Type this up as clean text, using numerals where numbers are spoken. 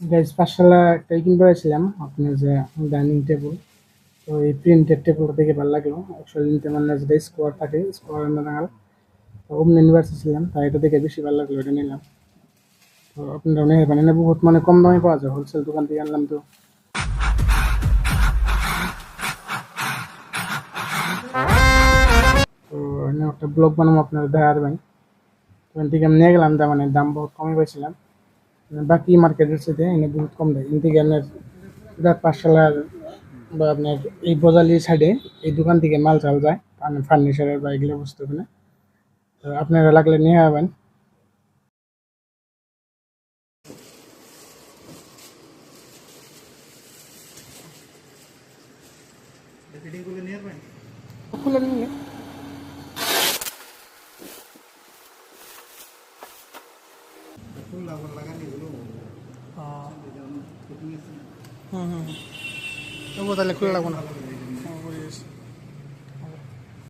Guys 5 সালে একটাই কিনতে পারছিলাম আপনার যে ডাইনিং টেবিল। তো এই প্রিন্টেড টেবিলটা দেখে ভালো লাগলো। অ্যাকচুয়ালি নিতে মানে যেটা স্কোয়ার থাকে স্কোয়ার নাগাল, তো অমনি নিবার ছিলাম, তাই এটা দেখে বেশি ভালো লাগলো, এটা নিলাম। তো আপনারা অনেক মানে না বহুত মানে কম দামে পাওয়া যায়, হোলসেল দোকান থেকে আনলাম। তো তো এনে একটা ব্লগ বানাবো, আপনারা দেখা পারবেন। তো এখান থেকে আমি নিয়ে গেলাম, তার মানে দাম বহুত কমই পাইছিলাম। বাকি মার্কেটের সাথে এনে বহুত কম দেয়। এখান থেকে আপনার পুরা 5 সালের বা আপনার এই বজালি সাইডে এই দোকান থেকে মাল চাল যায়, ফার্নিচারের বা এগুলো বস্তু কিনে। তো আপনারা লাগলে নিয়ে যাবেন। খুলে নিলে হুম হুম হুম, তবুও তাহলে খুলে লাগবো না।